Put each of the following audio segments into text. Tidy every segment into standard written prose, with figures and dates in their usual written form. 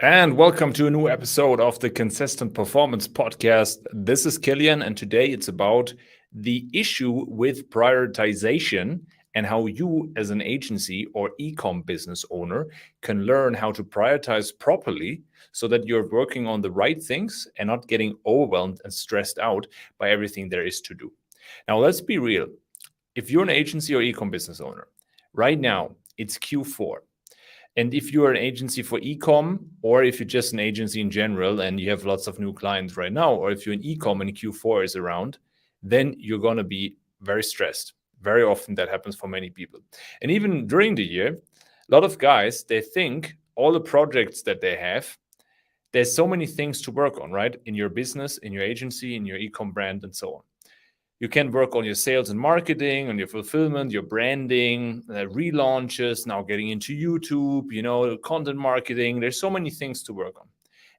And welcome to a new episode of the Consistent Performance Podcast. This is Killian, and today it's about the issue with prioritization and how you, as an agency or e-com business owner, can learn how to prioritize properly so that you're working on the right things and not getting overwhelmed and stressed out by everything there is to do. Now, let's be real. If you're an agency or e-com business owner, right now it's Q4. And if you're an agency for e-com, or if you're just an agency in general and you have lots of new clients right now, or if you're an e-com and Q4 is around, then you're going to be very stressed. Very often that happens for many people. And even during the year, a lot of guys, they think all the projects that they have, there's so many things to work on, right? In your business, in your agency, in your e-com brand, and so on. You can work on your sales and marketing, on your fulfillment, your branding, relaunches, now getting into YouTube, content marketing. There's so many things to work on.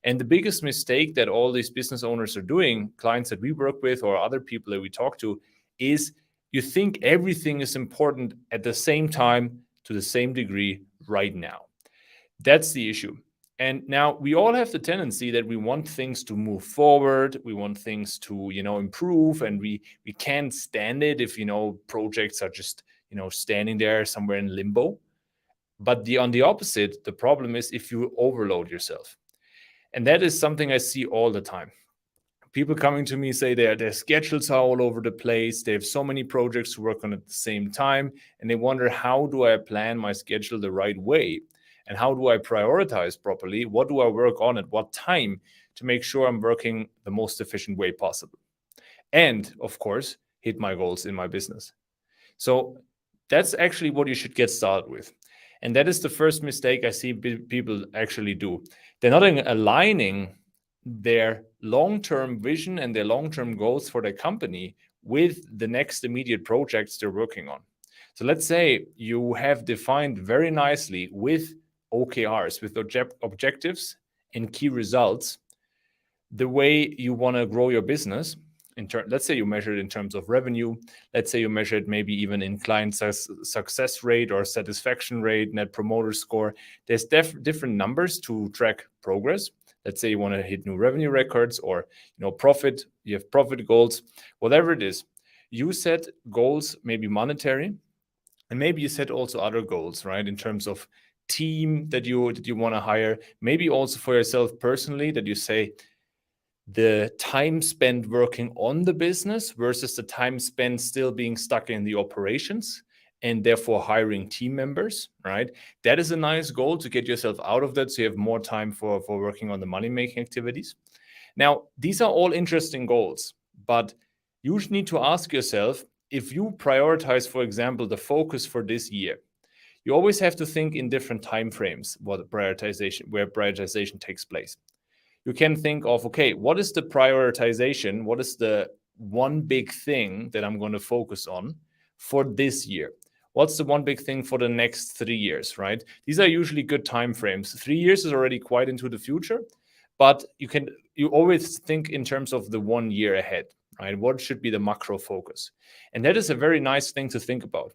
And the biggest mistake that all these business owners are doing, clients that we work with or other people that we talk to, is you think everything is important at the same time to the same degree right now. That's the issue. And now we all have the tendency that we want things to move forward, we want things to improve, and we can't stand it if projects are just standing there somewhere in limbo. But on the opposite, the problem is if you overload yourself. And that is something I see all the time. People coming to me say their schedules are all over the place, they have so many projects to work on at the same time, and they wonder, how do I plan my schedule the right way? And how do I prioritize properly? What do I work on at what time to make sure I'm working the most efficient way possible? And of course, hit my goals in my business. So that's actually what you should get started with. And that is the first mistake I see people actually do. They're not aligning their long-term vision and their long-term goals for their company with the next immediate projects they're working on. So let's say you have defined very nicely with OKRs, with objectives and key results, the way you want to grow your business. Let's say you measure it in terms of revenue. Let's say you measure it maybe even in client success rate or satisfaction rate, net promoter score. There's different numbers to track progress. Let's say you want to hit new revenue records or profit. You have profit goals, whatever it is. You set goals, maybe monetary, and maybe you set also other goals, right? In terms of team that you want to hire, maybe also for yourself personally, that you say the time spent working on the business versus the time spent still being stuck in the operations and therefore hiring team members, right? That is a nice goal to get yourself out of that so you have more time for working on the money-making activities. Now, these are all interesting goals, but you need to ask yourself, if you prioritize, for example, the focus for this year, you always have to think in different time frames where prioritization takes place. You can think of, okay, what is the prioritization? What is the one big thing that I'm going to focus on for this year? What's the one big thing for the next 3 years, right? These are usually good time frames. 3 years is already quite into the future, but you always think in terms of the 1 year ahead, right? What should be the macro focus? And that is a very nice thing to think about.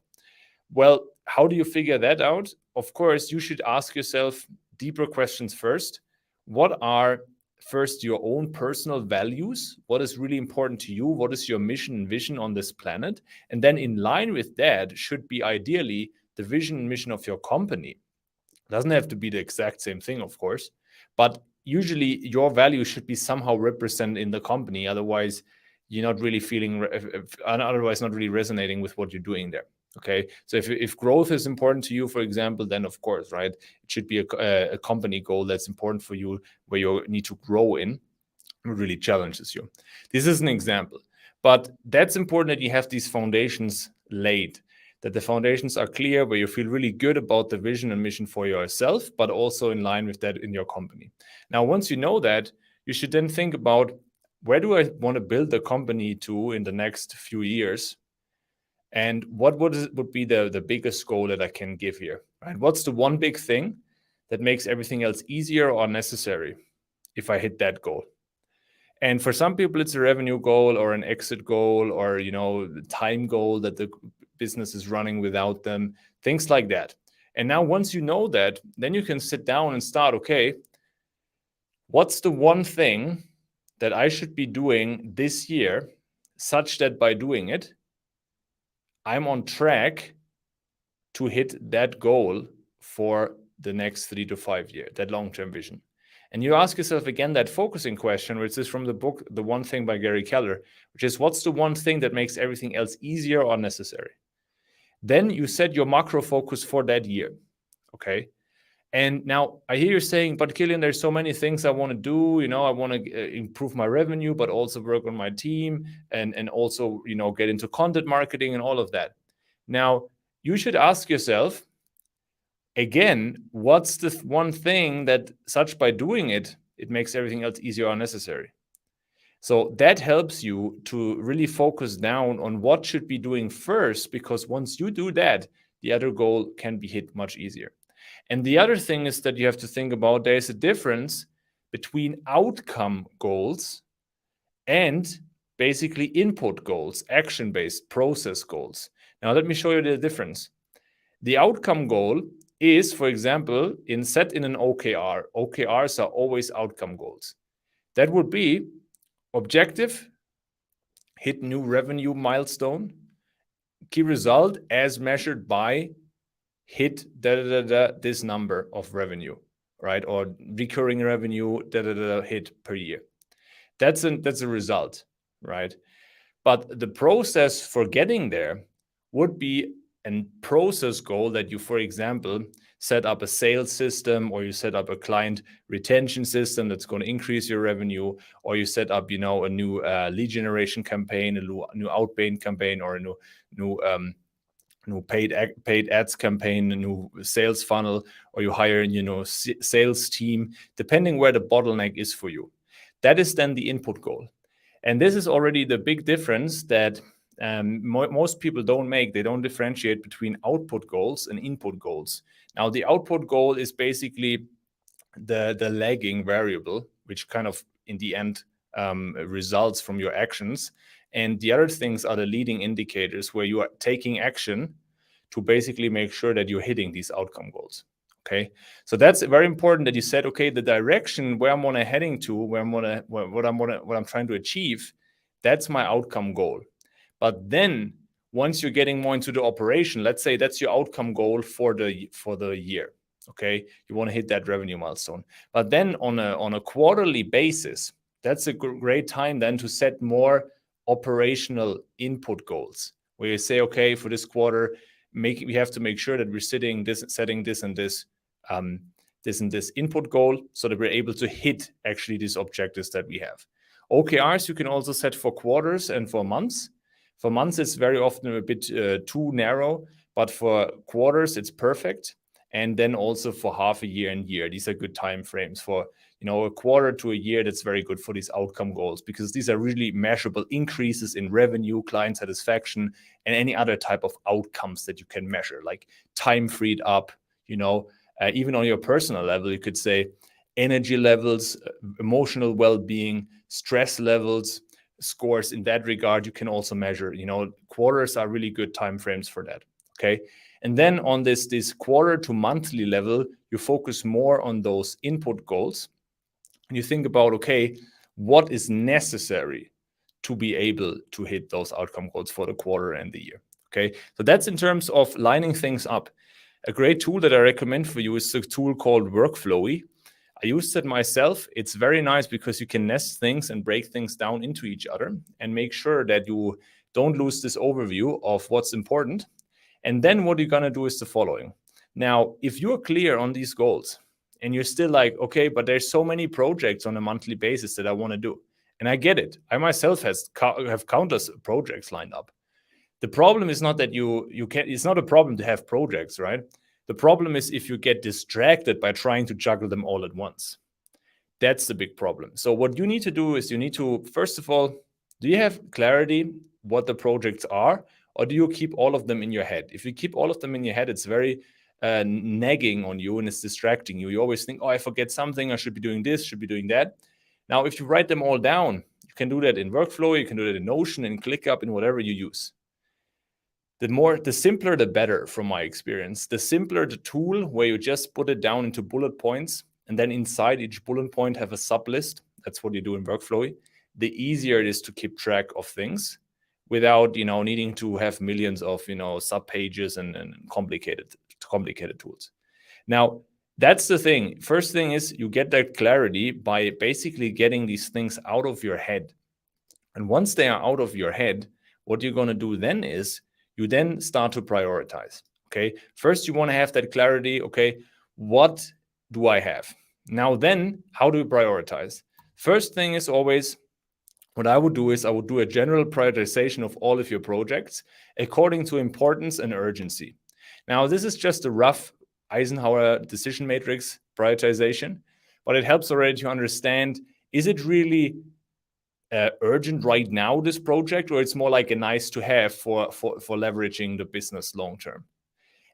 Well, how do you figure that out? Of course, you should ask yourself deeper questions first. What are first your own personal values? What is really important to you? What is your mission and vision on this planet? And then in line with that should be ideally the vision and mission of your company. It doesn't have to be the exact same thing, of course, but usually your values should be somehow represented in the company. Otherwise, you're not really not really resonating with what you're doing there. Okay, so if growth is important to you, for example, then of course, right, it should be a company goal that's important for you, where you need to grow in, it really challenges you. This is an example, but that's important that you have these foundations laid, that the foundations are clear, where you feel really good about the vision and mission for yourself, but also in line with that in your company. Now, once you know that, you should then think about, where do I want to build the company to in the next few years? And what would be the biggest goal that I can give here, right? What's the one big thing that makes everything else easier or necessary if I hit that goal? And for some people, it's a revenue goal or an exit goal or, the time goal that the business is running without them, things like that. And now once you know that, then you can sit down and start, okay, What's the one thing that I should be doing this year such that by doing it, I'm on track to hit that goal for the next 3 to 5 years, that long-term vision. And you ask yourself again that focusing question, which is from the book, The One Thing by Gary Keller, which is what's the one thing that makes everything else easier or necessary? Then you set your macro focus for that year, okay? And now I hear you saying, but Killian, there's so many things I want to do. I want to improve my revenue, but also work on my team and also, get into content marketing and all of that. Now, you should ask yourself, again, what's the one thing that such by doing it, it makes everything else easier or necessary? So that helps you to really focus down on what should be doing first, because once you do that, the other goal can be hit much easier. And the other thing is that you have to think about there's a difference between outcome goals and basically input goals, action-based process goals. Now, let me show you the difference. The outcome goal is, for example, set in an OKR. OKRs are always outcome goals. That would be objective, hit new revenue milestone, key result as measured by hit this number of revenue, right? Or recurring revenue hit per year. That's a result, right? But the process for getting there would be a process goal that you, for example, set up a sales system, or you set up a client retention system that's going to increase your revenue, or you set up, a new lead generation campaign, a new outbound campaign, or a new paid ads campaign, a new sales funnel, or you hire, sales team, depending where the bottleneck is for you. That is then the input goal. And this is already the big difference that most people don't make. They don't differentiate between output goals and input goals. Now, the output goal is basically the lagging variable, which kind of in the end results from your actions. And the other things are the leading indicators where you are taking action to basically make sure that you're hitting these outcome goals. Okay, so that's very important that you said, okay, the direction where I'm heading to, what I'm trying to achieve, that's my outcome goal. But then once you're getting more into the operation, let's say that's your outcome goal for the year. Okay, you want to hit that revenue milestone. But then on a quarterly basis, that's a great time then to set more operational input goals, where you say, okay, for this quarter, we have to make sure that we're setting this and this input goal, so that we're able to hit actually these objectives that we have. OKRs you can also set for quarters and for months. For months, it's very often a bit too narrow, but for quarters, it's perfect. And then also for half a year and year, these are good time frames. For a quarter to a year, that's very good for these outcome goals, because these are really measurable increases in revenue, client satisfaction, and any other type of outcomes that you can measure, like time freed up. Even on your personal level, you could say energy levels, emotional well-being, stress levels, scores in that regard. You can also measure. Quarters are really good time frames for that. Okay. And then on this quarter to monthly level, you focus more on those input goals. And you think about, okay, what is necessary to be able to hit those outcome goals for the quarter and the year. Okay. So that's in terms of lining things up. A great tool that I recommend for you is a tool called Workflowy. I used it myself. It's very nice because you can nest things and break things down into each other and make sure that you don't lose this overview of what's important. And then what you're going to do is the following. Now, if you're clear on these goals and you're still like, okay, but there's so many projects on a monthly basis that I want to do. And I get it. I myself have countless projects lined up. The problem is not that it's not a problem to have projects, right? The problem is if you get distracted by trying to juggle them all at once. That's the big problem. So what you need to do is you need to, first of all, do you have clarity what the projects are, or do you keep all of them in your head? If you keep all of them in your head, it's very nagging on you and it's distracting you. You always think, oh, I forget something. I should be doing this, should be doing that. Now, if you write them all down, you can do that in Workflow, you can do that in Notion, in ClickUp, in whatever you use. The simpler, the better from my experience. The simpler the tool, where you just put it down into bullet points, and then inside each bullet point have a sub list. That's what you do in workflow. The easier it is to keep track of things without needing to have millions of sub pages and complicated tools. Now, that's the thing. First thing is you get that clarity by basically getting these things out of your head. And once they are out of your head, what you're going to do then is you then start to prioritize. Okay. First, you want to have that clarity. Okay. What do I have? Now, then, how do you prioritize? First thing is always what I would do is I would do a general prioritization of all of your projects according to importance and urgency. Now, this is just a rough Eisenhower decision matrix prioritization, but it helps already to understand, is it really urgent right now, this project, or it's more like a nice to have for leveraging the business long term?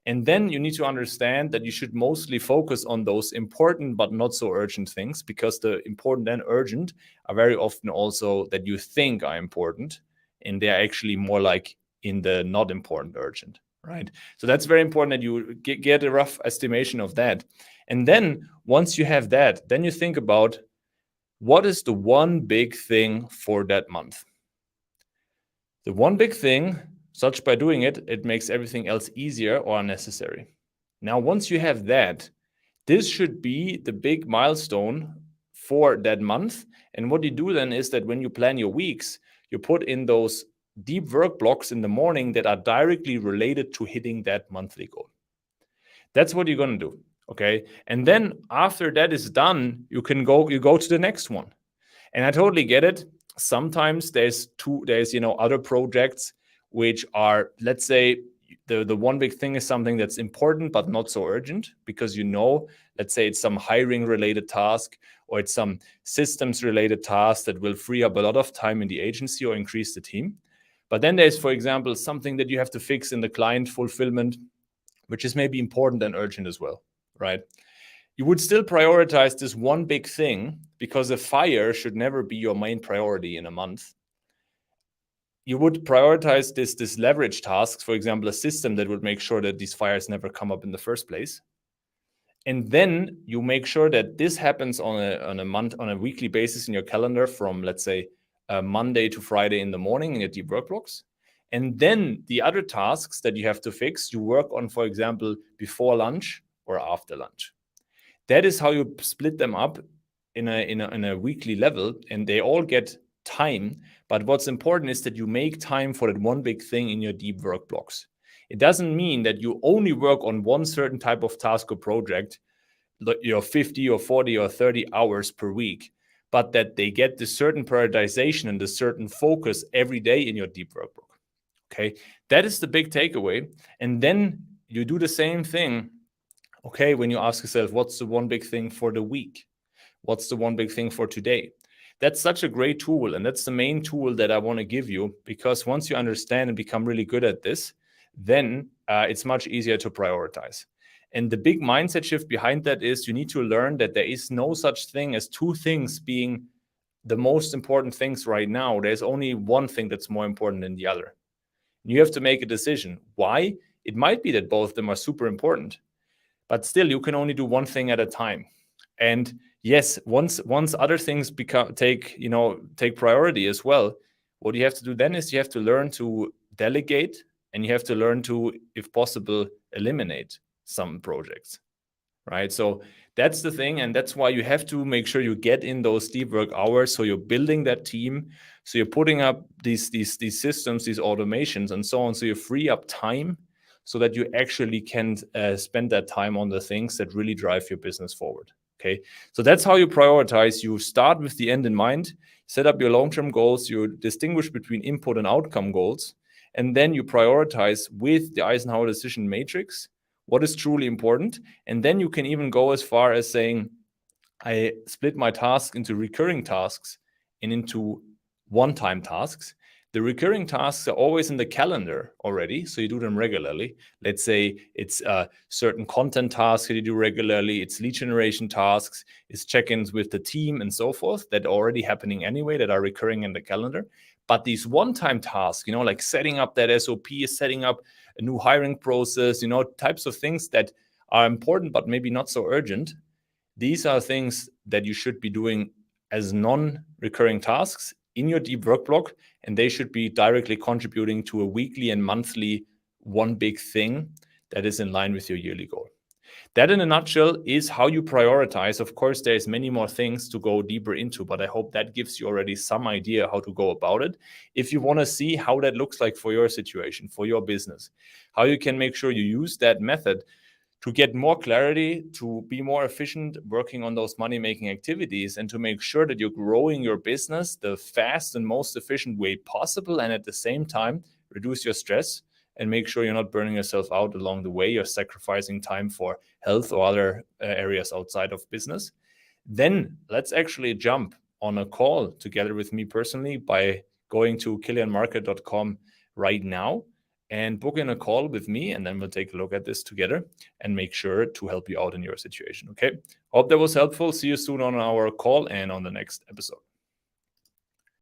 And then you need to understand that you should mostly focus on those important but not so urgent things, because the important and urgent are very often also that you think are important, and they're actually more like in the not important urgent, right? So that's very important that you get a rough estimation of that. And then once you have that, then you think about what is the one big thing for that month. The one big thing, such by doing it, it makes everything else easier or unnecessary. Now, once you have that, this should be the big milestone for that month. And what you do then is that when you plan your weeks, you put in those deep work blocks in the morning that are directly related to hitting that monthly goal. That's what you're going to do. Okay. And then after that is done, you go to the next one. And I totally get it. Sometimes there's other projects which are, let's say, the one big thing is something that's important but not so urgent, because let's say it's some hiring related task, or it's some systems related task that will free up a lot of time in the agency or increase the team. But then there's, for example, something that you have to fix in the client fulfillment, which is maybe important and urgent as well, right? You would still prioritize this one big thing, because a fire should never be your main priority in a month. You would prioritize this leverage tasks, for example, a system that would make sure that these fires never come up in the first place. And then you make sure that this happens on a weekly basis in your calendar, from, let's say, Monday to Friday in the morning in your deep work blocks. And then the other tasks that you have to fix, you work on, for example, before lunch or after lunch. That is how you split them up in a weekly level, and they all get time. But what's important is that you make time for that one big thing in your deep work blocks. It doesn't mean that you only work on one certain type of task or project, 50 or 40 or 30 hours per week, but that they get the certain prioritization and the certain focus every day in your deep work block. Okay, that is the big takeaway. And then you do the same thing. Okay, when you ask yourself, what's the one big thing for the week? What's the one big thing for today? That's such a great tool. And that's the main tool that I want to give you, because once you understand and become really good at this, then it's much easier to prioritize. And the big mindset shift behind that is you need to learn that there is no such thing as two things being the most important things right now. There's only one thing that's more important than the other. You have to make a decision. Why? It might be that both of them are super important, but still you can only do one thing at a time. And yes, once other things take priority as well, what you have to do then is you have to learn to delegate, and you have to learn to, if possible, eliminate some projects, right? So that's the thing, and that's why you have to make sure you get in those deep work hours. So you're building that team, so you're putting up these systems, these automations, and so on. So you free up time so that you actually can spend that time on the things that really drive your business forward. Okay, so that's how you prioritize. You start with the end in mind, set up your long-term goals, you distinguish between input and outcome goals, and then you prioritize with the Eisenhower decision matrix what is truly important. And then you can even go as far as saying, I split my tasks into recurring tasks and into one-time tasks. The recurring tasks are always in the calendar already, so you do them regularly. Let's say it's certain content tasks that you do regularly, it's lead generation tasks, it's check-ins with the team and so forth that are already happening anyway, that are recurring in the calendar. But these one-time tasks, like setting up that SOP, setting up a new hiring process, types of things that are important but maybe not so urgent, These are things that you should be doing as non-recurring tasks in your deep work block, and they should be directly contributing to a weekly and monthly one big thing that is in line with your yearly goal. That in a nutshell is how you prioritize. Of course, there's many more things to go deeper into, but I hope that gives you already some idea how to go about it. If you want to see how that looks like for your situation, for your business, how you can make sure you use that method to get more clarity, to be more efficient working on those money-making activities, and to make sure that you're growing your business the fast and most efficient way possible, and at the same time, reduce your stress and make sure you're not burning yourself out along the way. You're sacrificing time for health or other areas outside of business. Then let's actually jump on a call together with me personally by going to kilianmarket.com right now and book in a call with me, and then we'll take a look at this together and make sure to help you out in your situation. Okay. Hope that was helpful. See you soon on our call and on the next episode.